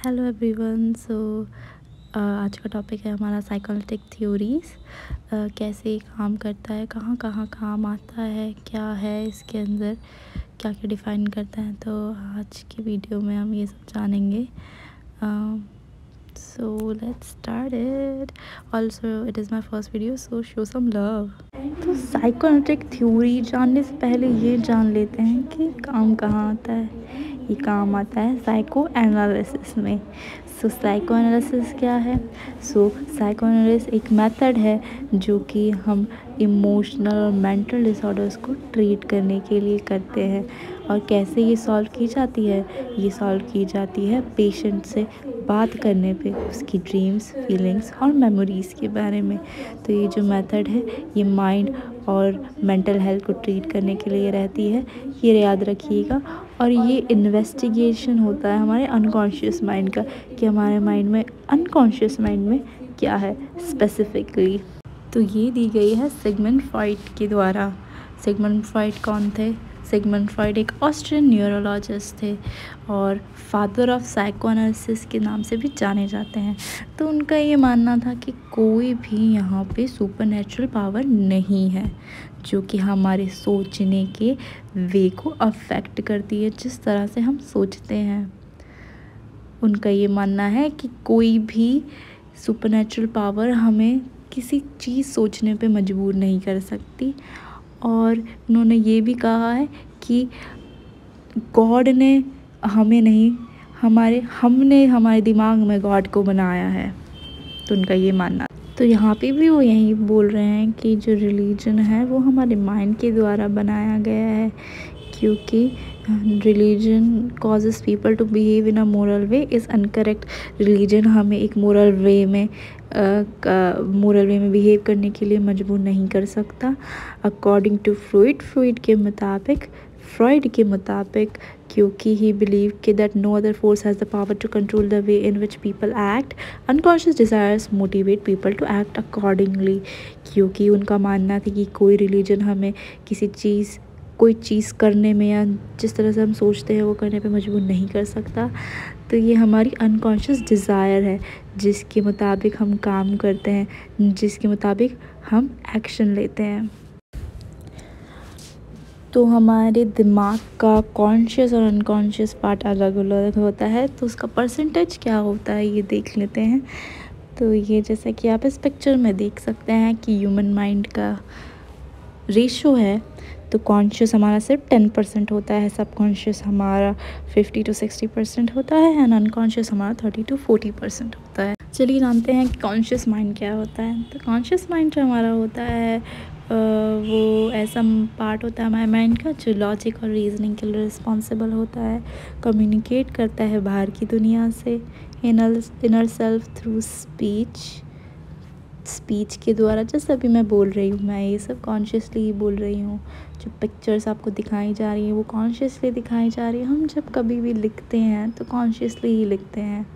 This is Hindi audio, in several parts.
Hello everyone. आज का टॉपिक है हमारा साइकोलिटिक थ्योरीज। कैसे ये काम करता है, कहाँ कहाँ काम आता है, क्या है इसके अंदर, क्या क्या डिफ़ाइन करता है। तो आज की वीडियो में हम ये सब जानेंगे। So let's start it. Also it is my first video, so show some love. तो साइकोलिटिक थ्योरी जानने से पहले ये जान लेते हैं कि काम कहाँ आता है। ये काम आता है साइको एनालिसिस में। साइको एनालिसिस क्या है? साइको एनालिसिस एक मेथड है जो कि हम इमोशनल और मेंटल डिसऑर्डर्स को ट्रीट करने के लिए करते हैं। और कैसे ये सॉल्व की जाती है? ये सॉल्व की जाती है पेशेंट से बात करने पे, उसकी ड्रीम्स, फीलिंग्स और मेमोरीज़ के बारे में। तो ये जो मेथड है ये माइंड और मेंटल हेल्थ को ट्रीट करने के लिए रहती है, ये याद रखिएगा। और ये इन्वेस्टिगेशन होता है हमारे अनकॉन्शियस माइंड का, कि हमारे माइंड में, अनकॉन्शियस माइंड में क्या है स्पेसिफिकली। तो ये दी गई है सिगमंड फ्रॉइड के द्वारा। सिगमंड फ्रॉइड कौन थे? सिगमंड फ्रॉइड एक ऑस्ट्रियन न्यूरोलॉजिस्ट थे और फादर ऑफ साइकोएनालिसिस के नाम से भी जाने जाते हैं। तो उनका ये मानना था कि कोई भी यहाँ पे सुपरनैचुरल पावर नहीं है जो कि हमारे सोचने के वे को अफेक्ट करती है, जिस तरह से हम सोचते हैं। उनका ये मानना है कि कोई भी सुपरनैचुरल पावर हमें किसी चीज़ सोचने पे मजबूर नहीं कर सकती। और उन्होंने ये भी कहा है कि गॉड ने हमें नहीं, हमने हमारे दिमाग में गॉड को बनाया है। तो उनका ये मानना। तो यहाँ पे भी वो यही बोल रहे हैं कि जो रिलीजन है वो हमारे माइंड के द्वारा बनाया गया है, क्योंकि religion causes people to behave in a moral way is incorrect. Religion हमें एक मोरल वे में बिहेव करने के लिए मजबूर नहीं कर सकता। अकॉर्डिंग टू फ्रॉइड के मुताबिक क्योंकि ही बिलीव कि that no other force has the power to control the way in which people act, unconscious desires motivate people to act accordingly. क्योंकि उनका मानना था कि कोई रिलीजन हमें कोई चीज़ करने में या जिस तरह से हम सोचते हैं वो करने पे मजबूर नहीं कर सकता। तो ये हमारी अनकॉन्शियस डिज़ायर है जिसके मुताबिक हम काम करते हैं, जिसके मुताबिक हम एक्शन लेते हैं। तो हमारे दिमाग का कॉन्शियस और अनकॉन्शियस पार्ट अलग अलग होता है, तो उसका परसेंटेज क्या होता है ये देख लेते हैं। तो ये जैसा कि आप इस पिक्चर में देख सकते हैं कि ह्यूमन माइंड का रेशो है। तो कॉन्शियस हमारा सिर्फ 10% होता है, सबकॉन्शियस हमारा 50 to 60% होता है एंड अनकॉन्शियस हमारा 30 to 40% होता है। चलिए जानते हैं कि कॉन्शियस माइंड क्या होता है। तो कॉन्शियस माइंड जो हमारा होता है वो ऐसा पार्ट होता है हमारे माइंड का जो लॉजिक और रीजनिंग के लिए रिस्पॉन्सिबल होता है, कम्युनिकेट करता है बाहर की दुनिया से, इनर सेल्फ थ्रू स्पीच के द्वारा। जैसे अभी मैं बोल रही हूँ, मैं ये सब कॉन्शियसली ही बोल रही हूँ। जो पिक्चर्स आपको दिखाई जा रही हैं वो कॉन्शियसली दिखाई जा रही है। हम जब कभी भी लिखते हैं तो कॉन्शियसली ही लिखते हैं।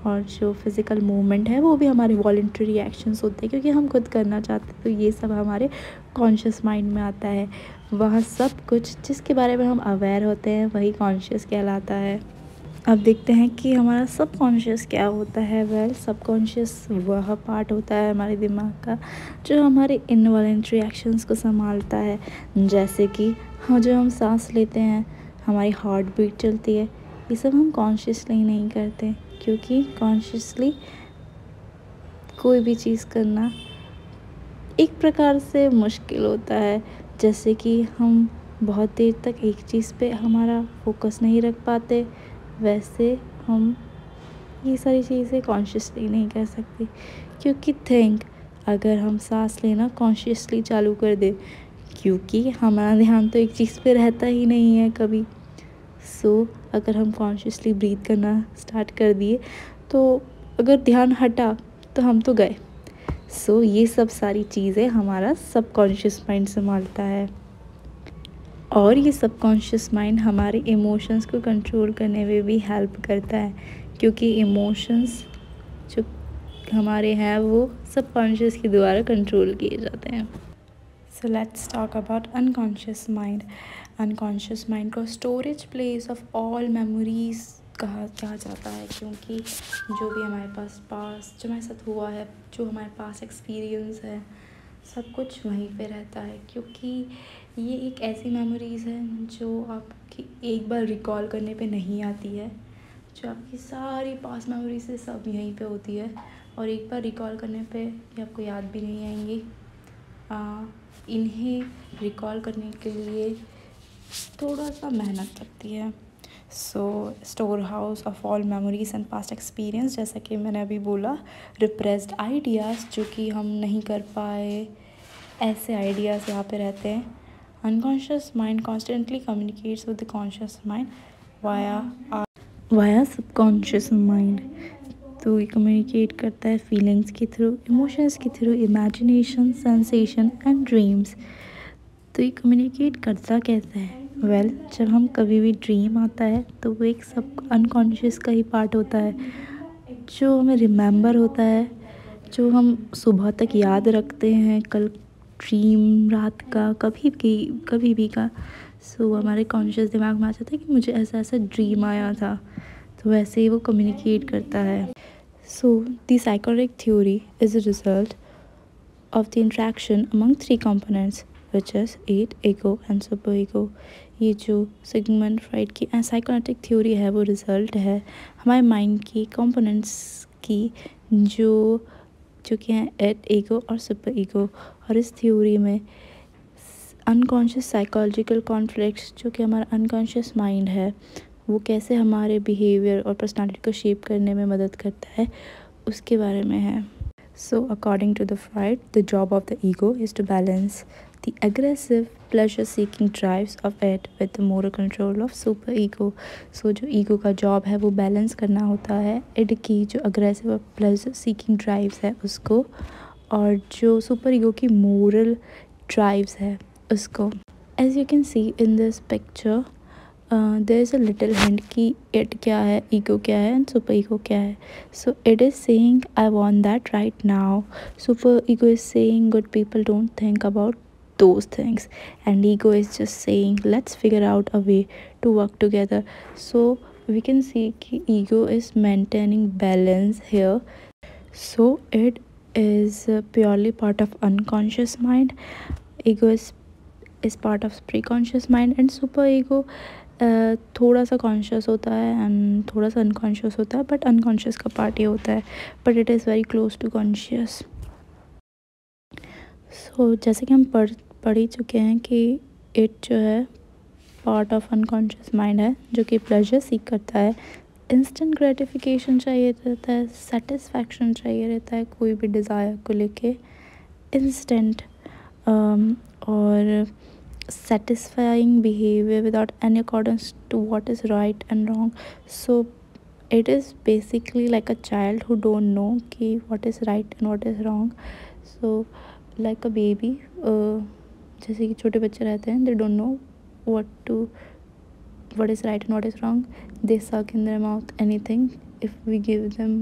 और जो फिज़िकल मूवमेंट है वो भी हमारे वॉलंटरी रिएक्शंस होते हैं, क्योंकि हम खुद करना चाहते हैं। तो ये सब हमारे कॉन्शियस माइंड में आता है। वह सब कुछ जिसके बारे में हम अवेयर होते हैं वही कॉन्शियस कहलाता है। अब देखते हैं कि हमारा सबकॉन्शियस क्या होता है। सबकॉन्शियस वह पार्ट होता है हमारे दिमाग का जो हमारे इनवॉलंटरी एक्शंस को संभालता है। जैसे कि जो हम सांस लेते हैं, हमारी हार्ट बीट चलती है, ये सब हम कॉन्शियसली नहीं करते, क्योंकि कॉन्शियसली कोई भी चीज़ करना एक प्रकार से मुश्किल होता है। जैसे कि हम बहुत देर तक एक चीज़ पे हमारा फोकस नहीं रख पाते, वैसे हम ये सारी चीज़ें कॉन्शियसली नहीं कर सकते। क्योंकि अगर हम सांस लेना कॉन्शियसली चालू कर दें, क्योंकि हमारा ध्यान तो एक चीज़ पे रहता ही नहीं है कभी। अगर हम कॉन्शियसली ब्रीथ करना स्टार्ट कर दिए तो अगर ध्यान हटा तो हम तो गए। ये सब सारी चीज़ें हमारा सबकॉन्शियस माइंड संभालता है। और ये सबकॉन्शियस माइंड हमारे इमोशंस को कंट्रोल करने में भी हेल्प करता है, क्योंकि इमोशंस जो हमारे हैं वो सबकॉन्शियस के द्वारा कंट्रोल किए जाते हैं। So let's talk about unconscious mind. Unconscious mind को storage place of all memories कहा जाता है, क्योंकि जो भी हमारे पास जो हमारे साथ हुआ है, जो हमारे पास एक्सपीरियंस है, सब कुछ वहीं पे रहता है। क्योंकि ये एक ऐसी मेमोरीज़ है जो आपकी एक बार रिकॉल करने पे नहीं आती है, जो आपकी सारी पास्ट मेमोरी से सब यहीं पे होती है, और एक बार रिकॉल करने पे ये आपको याद भी नहीं आएंगी। इन्हें रिकॉल करने के लिए थोड़ा सा मेहनत लगती है। Store house of all memories and past experience, जैसा कि मैंने अभी बोला, रिप्रेस्ड आइडियाज़ जो कि हम नहीं कर पाए, ऐसे आइडियाज़ यहाँ पे रहते हैं। Unconscious mind constantly communicates with the conscious mind via subconscious mind. तो ये कम्युनिकेट करता है फीलिंग्स के थ्रू, इमोशंस के through, imagination, sensation and dreams. तो ये कम्युनिकेट करता कैसे है? जब हम कभी भी ड्रीम आता है तो वो एक सब अनकॉन्शियस का ही पार्ट होता है, जो हमें रिमेंबर होता है, जो हम सुबह तक याद रखते हैं, कल ड्रीम रात का कभी भी का। हमारे कॉन्शियस दिमाग में आ जाता है कि मुझे ऐसा ऐसा ड्रीम आया था, तो वैसे ही वो कम्युनिकेट करता है। The psychotic theory is a result of the interaction among three components, which is id, ego and super ego। ये जो सिगमंड फ्राइड की साइकोनाटिक थ्योरी है वो रिज़ल्ट है हमारे माइंड की कंपोनेंट्स की, जो कि हैं id, ego और सुपर ईगो। और इस थ्योरी में अनकॉन्शियस साइकोलॉजिकल कॉन्फ्लिक्ट्स, जो कि हमारा अनकॉन्शियस माइंड है, वो कैसे हमारे बिहेवियर और पर्सनालिटी को शेप करने में मदद करता है, उसके बारे में है। So according to the Freud, the job of the ego is to balance the aggressive pleasure-seeking drives of it with the moral control of super ego। So जो ego का जॉब है वो बैलेंस करना होता है id की जो aggressive और pleasure-seeking drives है उसको, और जो super ego की moral drives है उसको। As you can see in this picture, there is a little hint कि it क्या है, ego क्या है and super ego क्या है। So it is saying I want that right now, super ego is saying good people don't think about those things, and ego is just saying let's figure out a way to work together। So we can see कि ego is maintaining balance here। So it is purely part of unconscious mind, ego is part of preconscious mind, and super ego थोड़ा सा कॉन्शियस होता है एंड थोड़ा सा अनकॉन्शियस होता है, बट अनकॉन्शियस का पार्ट ये होता है, but it is very close to conscious. जैसे कि हम पढ़ ही चुके हैं कि इट जो है पार्ट ऑफ अनकॉन्शियस माइंड है, जो कि प्लेजर सीख करता है, इंस्टेंट ग्रेटिफिकेशन चाहिए रहता है, सेटिस्फैक्शन चाहिए रहता है कोई भी डिज़ायर को लेके, इंस्टेंट और satisfying behavior without any accordance to what is right and wrong। So it is basically like a child who don't know कि what is right and what is wrong। So like a baby, जैसे कि छोटे बच्चे रहते हैं, they don't know what is right and what is wrong, they suck in their mouth anything, if we give them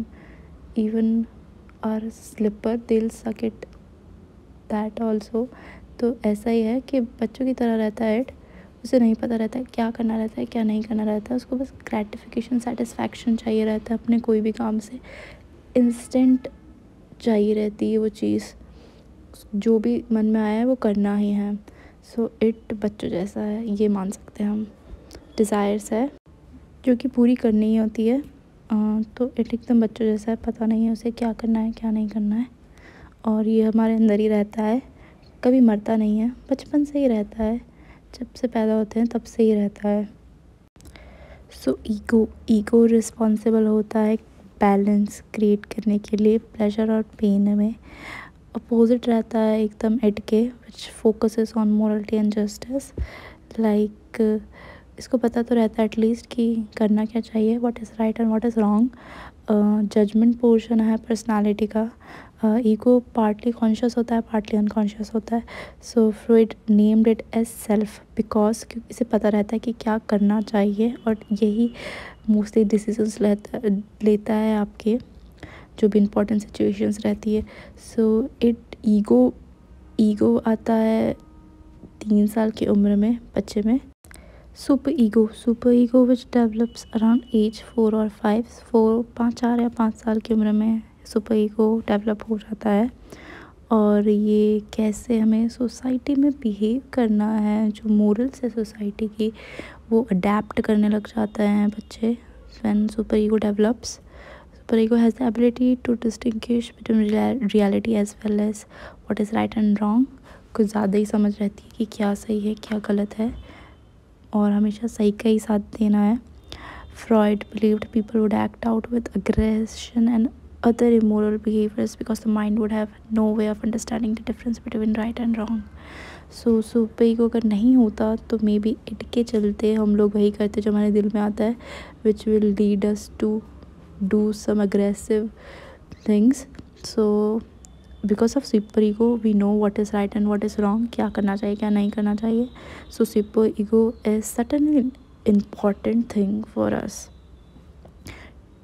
even our slipper they'll suck it that also। तो ऐसा ही है कि बच्चों की तरह रहता है, उसे नहीं पता रहता है क्या करना रहता है क्या नहीं करना रहता है, उसको बस ग्रेटिफिकेशन सेटिस्फैक्शन चाहिए रहता है अपने कोई भी काम से, इंस्टेंट चाहिए रहती है वो चीज़, जो भी मन में आया है वो करना ही है। सो इट बच्चों जैसा है, ये मान सकते हैं हम। डिज़ायर्स है जो कि पूरी करनी ही होती है, तो इट एकदम बच्चों जैसा है, पता नहीं है उसे क्या करना है क्या नहीं करना है, और ये हमारे अंदर ही रहता है, कभी मरता नहीं है, बचपन से ही रहता है, जब से पैदा होते हैं तब से ही रहता है। सो ईगो रिस्पॉन्सिबल होता है बैलेंस क्रिएट करने के लिए प्लेजर और पेन में, अपोजिट रहता है एकदम इड के, which focuses on morality and justice. Like इसको पता तो रहता है एटलीस्ट कि करना क्या चाहिए, what is right and what is wrong. Judgement portion है पर्सनालिटी का। ईगो पार्टली कॉन्शियस होता है पार्टली अनकॉन्शियस होता है। So Freud named it as self because क्योंकि इसे पता रहता है कि क्या करना चाहिए, और यही मोस्टली डिसीजंस लेता है आपके जो भी इम्पोर्टेंट सिचुएशंस रहती है। सो ईगो आता है 3 साल की उम्र में बच्चे में। Super ego which develops around age 4 और 5, 4 या 5 साल की उम्र में सुपर ईगो डेवलप हो जाता है। और ये कैसे हमें सोसाइटी में बिहेव करना है, जो मोरल्स है सोसाइटी की, वो अडेप्ट करने लग जाते हैं बच्चे when super ego develops. Super ego has the ability to distinguish between reality as well as what is right and wrong. कुछ ज़्यादा ही समझ रहती है कि क्या सही है क्या गलत है, और हमेशा सही का ही साथ देना है। Freud believed people would act out with aggression and other immoral behaviors because the mind would have no way of understanding the difference between right and wrong. So super ego अगर नहीं होता तो मे बी इट के चलते हम लोग वही करते जो हमारे दिल में आता है, which will lead us to do some aggressive things. So because of super ego we know what is right and what is wrong, क्या करना चाहिए क्या नहीं करना चाहिए। So super ego is certainly important thing for us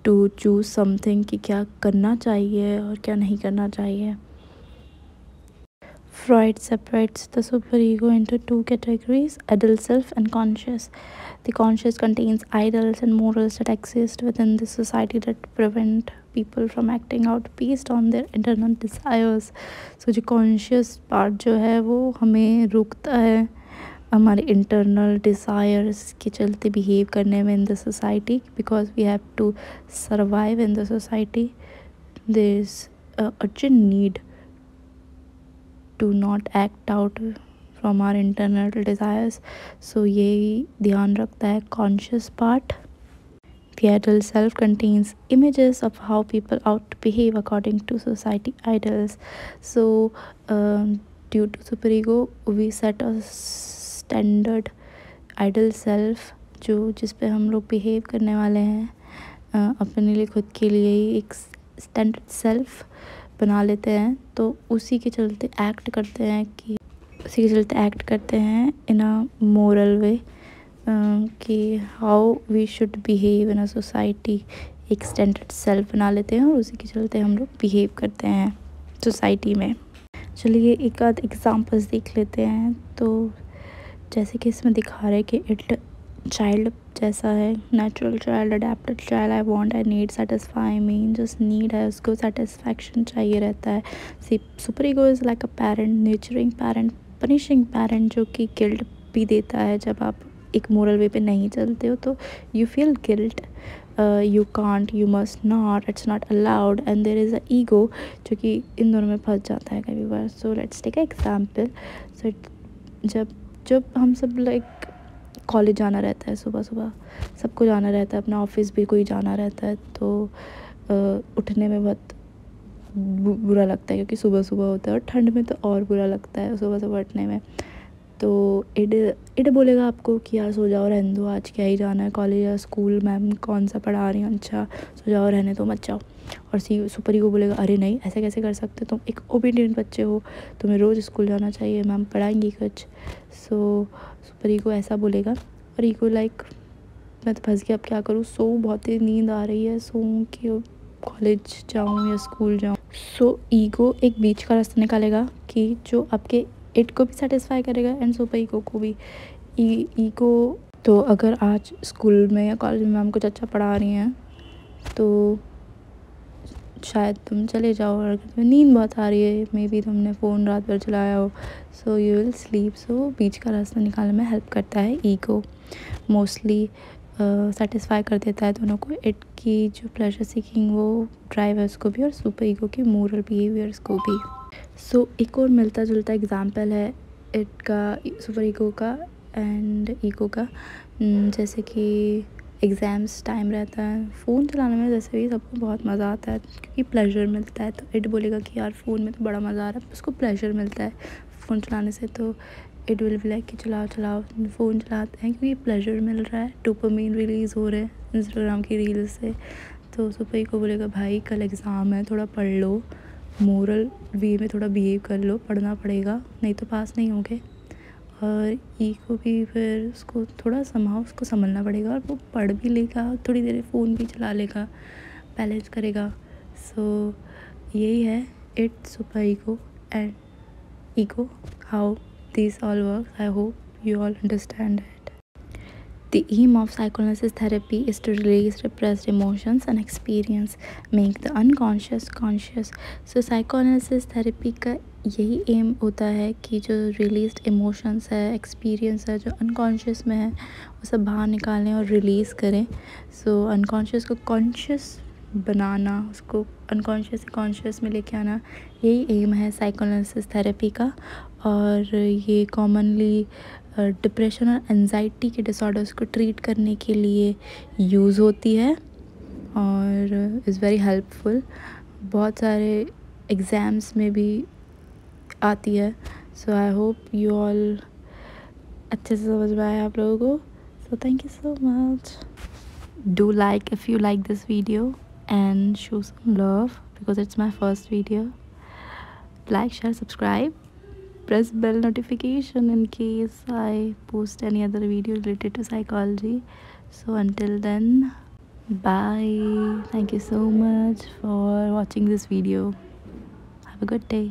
to choose something कि क्या करना चाहिए और क्या नहीं करना चाहिए। Freud separates the superego into two categories, adult self and conscious. The conscious contains ideals and morals that exist within the society that prevent people from acting out based on their internal desires. So जो conscious part जो है वो हमें रोकता है हमारे इंटरनल डिज़ायर्स के चलते बिहेव करने में in the society, because we have to survive in the society. There is urgent need to not act out from our internal desires. So यही ध्यान रखता है conscious part. The adult self contains images of how people ought to behave according to society ideals. So, due to superego, we set a standard ideal self जिस पे हम लोग बिहेव करने वाले हैं अपने लिए, खुद के लिए ही एक स्टैंडर्ड सेल्फ बना लेते हैं। तो उसी के चलते एक्ट करते हैं इन अ मोरल वे कि how we should behave in a society. एक स्टैंडर्ड सेल्फ बना लेते हैं और उसी के चलते हम लोग बिहेव करते हैं सोसाइटी में। चलिए एक आध एग्जांपल्स देख लेते हैं। तो जैसे कि इसमें दिखा रहे कि इट चाइल्ड जैसा है, natural child, adapted child, I want, I need, satisfy mean just need है, उसको सेटिस्फैक्शन चाहिए रहता है। Super ego is like a parent, nurturing parent, punishing parent, जो कि गिल्ट भी देता है जब आप एक मोरल वे पे नहीं चलते हो। तो you feel guilt, you can't, you must not, it's not allowed, and there is a ego जो कि इन दोनों में फंस जाता है कभी बार। So let's take a example. सो जब हम सब लाइक कॉलेज जाना रहता है, सुबह सुबह सबको जाना रहता है, अपना ऑफिस भी कोई जाना रहता है, तो उठने में बहुत बुरा लगता है क्योंकि सुबह सुबह होता है, और ठंड में तो और बुरा लगता है सुबह सुबह उठने में। तो इड बोलेगा आपको कि यार सो जाओ, रहने दो, आज क्या ही जाना है कॉलेज या स्कूल, मैम कौन सा पढ़ा रही हैं, अच्छा सो जाओ, रहने दो, मत जाओ। और सुपर ईगो बोलेगा अरे नहीं, ऐसे कैसे कर सकते, तुम एक ओबीडियंट बच्चे हो, तुम्हें रोज़ स्कूल जाना चाहिए, मैम पढ़ाएंगी कुछ। सो सुपर ईगो ऐसा बोलेगा, और ईगो लाइक मैं तो फंस गया, अब क्या करूँ, बहुत ही नींद आ रही है, कि कॉलेज जाऊँ या स्कूल जाऊँ। सो ईगो एक बीच का रास्ता निकालेगा कि जो आपके इट को भी सेटिस्फाई करेगा एंड सुपर ईगो को भी। ईगो तो अगर आज स्कूल में या कॉलेज में मैम कुछ अच्छा पढ़ा रही हैं तो शायद तुम चले जाओ, और अगर तुम्हें नींद बहुत आ रही है, मे बी तुमने फ़ोन रात भर चलाया हो, सो यू विल स्लीप। सो बीच का रास्ता निकालने में हेल्प करता है ईगो, मोस्टली सेटिस्फाई कर देता है दोनों को। इट की जो प्लेजर सीकिंग वो ड्राइवर्स को भी, और सुपर ईगो की मोरल बिहेवियर्स को भी। सो एक और मिलता जुलता एग्जाम्पल है इट का, सुपर ईगो का एंड ईगो का। जैसे कि एग्ज़ाम्स टाइम रहता है, फ़ोन चलाने में जैसे भी सबको बहुत मज़ा आता है क्योंकि प्लेजर मिलता है। तो इट बोलेगा कि यार फ़ोन में तो बड़ा मज़ा आ रहा है, उसको प्लेजर मिलता है फ़ोन चलाने से। तो इट विल बी लाइक कि चलाओ फ़ोन चलाते हैं क्योंकि प्लेजर मिल रहा है, डोपामाइन रिलीज़ हो रहे हैं इंस्टाग्राम की रील से। तो सुपर ईगो बोलेगा भाई कल एग्ज़ाम है, थोड़ा पढ़ लो, मोरल वे में थोड़ा बिहेव कर लो, पढ़ना पड़ेगा नहीं तो पास नहीं होगे। और ईगो भी फिर उसको थोड़ा उसको संभलना पड़ेगा, और वो पढ़ भी लेगा, थोड़ी देर फ़ोन भी चला लेगा, बैलेंस करेगा। सो यही है it, super ego and ego, how this all work. I hope you all understand it. The aim of psychoanalysis therapy is to release repressed emotions and experience, make the unconscious conscious. So psychoanalysis therapy का यही एम होता है कि जो रिलीज्ड इमोशंस है, एक्सपीरियंस है, जो अनकॉन्शियस में है, वो सब बाहर निकालें और रिलीज़ करें. सो अनकॉन्शियस को कॉन्शियस बनाना, उसको अनकॉन्शियस से कॉन्शियस में लेके आना, यही एम है साइकोएनालिसिस थेरेपी का. और ये कॉमनली डिप्रेशन और एंजाइटी के डिसऑर्डर्स को ट्रीट करने के लिए यूज़ होती है और इज़ वेरी हेल्पफुल. बहुत सारे एग्ज़ाम्स में भी आती है. सो आई होप यू ऑल अच्छे से समझ में आया आप लोगों को. So thank you so much. Do like if you like this video and show some love because it's my first video. Like, share, subscribe, press bell notification in case I post any other video related to psychology. So until then, bye. Thank you so much for watching this video. Have a good day.